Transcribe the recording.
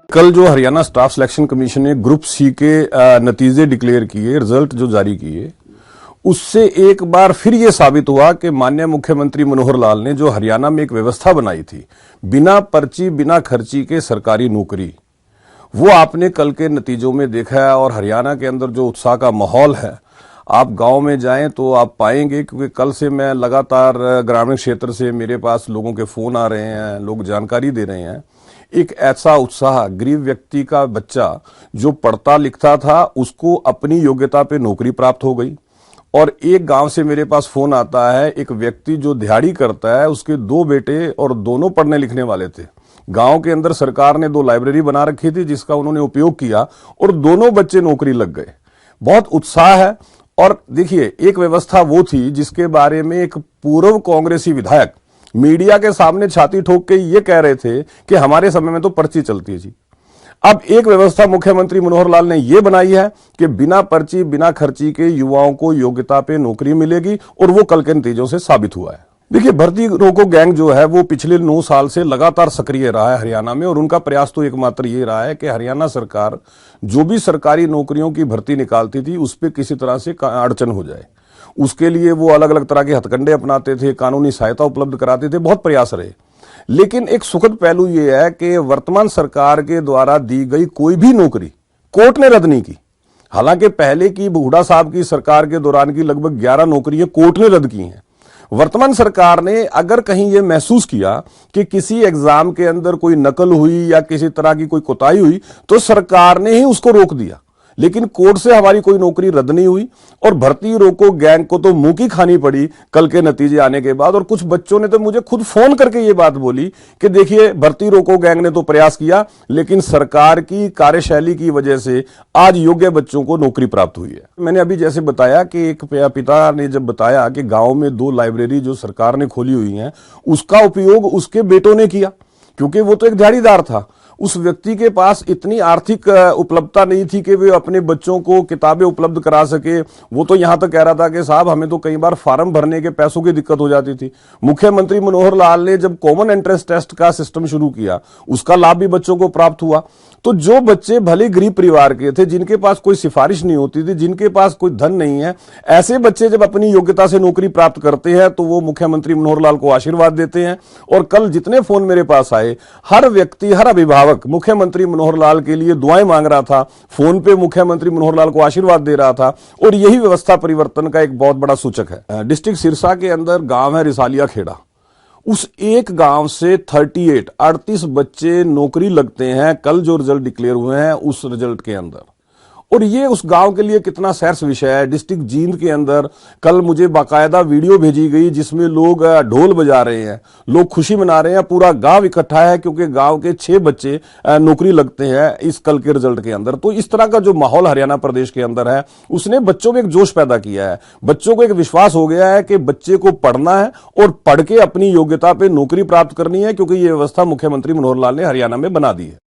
कल जो Haryana staff selection commission ने ग्रुप सी के नतीजे डिक्लेयर किए, रिजल्ट जो जारी किए, उससे एक बार फिर ये साबित हुआ कि माननीय मुख्यमंत्री मनोहर लाल ने जो हरियाणा में एक व्यवस्था बनाई थी, बिना पर्ची बिना खर्ची के सरकारी नौकरी, वो आपने कल के नतीजों में देखा है। और हरियाणा के अंदर जो उत्साह का माहौल है, आप गांव में जाएं तो आप पाएंगे, क्योंकि कल से मैं लगातार ग्रामीण क्षेत्र से मेरे पास लोगों के फोन आ रहे हैं, लोग जानकारी दे रहे हैं। एक ऐसा उत्साह, गरीब व्यक्ति का बच्चा जो पढ़ता लिखता था, उसको अपनी योग्यता पे नौकरी प्राप्त हो गई। और एक गांव से मेरे पास फोन आता है, एक व्यक्ति जो दिहाड़ी करता है, उसके 2 बेटे और दोनों पढ़ने लिखने वाले थे। गांव के अंदर सरकार ने 2 लाइब्रेरी बना रखी थी, जिसका उन्होंने उपयोग किया और दोनों बच्चे नौकरी लग गए। बहुत उत्साह है। और देखिए, एक व्यवस्था वो थी जिसके बारे में एक पूर्व कांग्रेसी विधायक मीडिया के सामने छाती ठोक के ये कह रहे थे कि हमारे समय में तो पर्ची चलती है जी। अब एक व्यवस्था मुख्यमंत्री मनोहर लाल ने यह बनाई है कि बिना पर्ची बिना खर्ची के युवाओं को योग्यता पे नौकरी मिलेगी, और वो कल के नतीजों से साबित हुआ है। देखिए, भर्ती रोको गैंग जो है वो पिछले 9 साल से लगातार सक्रिय रहा है हरियाणा में, और उनका प्रयास तो एकमात्र ये रहा है कि हरियाणा सरकार जो भी सरकारी नौकरियों की भर्ती निकालती थी, उस पर किसी तरह से अड़चन हो जाए। उसके लिए वो अलग अलग तरह के हथकंडे अपनाते थे, कानूनी सहायता उपलब्ध कराते थे, बहुत प्रयास रहे। लेकिन एक सुखद पहलू ये है कि वर्तमान सरकार के द्वारा दी गई कोई भी नौकरी कोर्ट ने रद्द नहीं की। हालांकि पहले की हुड्डा साहब की सरकार के दौरान की लगभग 11 नौकरियां कोर्ट ने रद्द की हैं। वर्तमान सरकार ने अगर कहीं यह महसूस किया कि किसी एग्जाम के अंदर कोई नकल हुई या किसी तरह की कोई कोताही हुई, तो सरकार ने ही उसको रोक दिया। लेकिन कोर्ट से हमारी कोई नौकरी रद्द नहीं हुई, और भर्ती रोको गैंग को तो मुंह की खानी पड़ी कल के नतीजे आने के बाद। और कुछ बच्चों ने तो मुझे खुद फोन करके ये बात बोली कि देखिए, भर्ती रोको गैंग ने तो प्रयास किया, लेकिन सरकार की कार्यशैली की वजह से आज योग्य बच्चों को नौकरी प्राप्त हुई है। मैंने अभी जैसे बताया कि एक पिता ने जब बताया कि गांव में 2 लाइब्रेरी जो सरकार ने खोली हुई हैं, उसका उपयोग उसके बेटों ने किया, क्योंकि वो तो एक दिहाड़ीदार था। उस व्यक्ति के पास इतनी आर्थिक उपलब्धता नहीं थी कि वे अपने बच्चों को किताबें उपलब्ध करा सके। वो तो यहां तक कह रहा था कि साहब, हमें तो कई बार फार्म भरने के पैसों की दिक्कत हो जाती थी। मुख्यमंत्री मनोहर लाल ने जब कॉमन एंट्रेंस टेस्ट का सिस्टम शुरू किया, उसका लाभ भी बच्चों को प्राप्त हुआ। तो जो बच्चे भले गरीब परिवार के थे, जिनके पास कोई सिफारिश नहीं होती थी, जिनके पास कोई धन नहीं है, ऐसे बच्चे जब अपनी योग्यता से नौकरी प्राप्त करते हैं तो वो मुख्यमंत्री मनोहर लाल को आशीर्वाद देते हैं। और कल जितने फोन मेरे पास आए, हर व्यक्ति, हर अभिभावक मुख्यमंत्री मनोहर लाल के लिए दुआएं मांग रहा था, फोन पे मुख्यमंत्री मनोहर लाल को आशीर्वाद दे रहा था। और यही व्यवस्था परिवर्तन का एक बहुत बड़ा सूचक है। डिस्ट्रिक्ट सिरसा के अंदर गांव है रिसालिया खेड़ा, उस एक गांव से 38 बच्चे नौकरी लगते हैं कल जो रिजल्ट डिक्लेयर हुए हैं उस रिजल्ट के अंदर। और ये उस गांव के लिए कितना सैर्स विषय है। डिस्ट्रिक्ट जींद के अंदर कल मुझे बाकायदा वीडियो भेजी गई जिसमें लोग ढोल बजा रहे हैं, लोग खुशी मना रहे हैं, पूरा गांव इकट्ठा है, क्योंकि गांव के 6 बच्चे नौकरी लगते हैं इस कल के रिजल्ट के अंदर। तो इस तरह का जो माहौल हरियाणा प्रदेश के अंदर है, उसने बच्चों में एक जोश पैदा किया है। बच्चों को एक विश्वास हो गया है कि बच्चे को पढ़ना है और पढ़ के अपनी योग्यता पे नौकरी प्राप्त करनी है, क्योंकि ये व्यवस्था मुख्यमंत्री मनोहर लाल ने हरियाणा में बना दी है।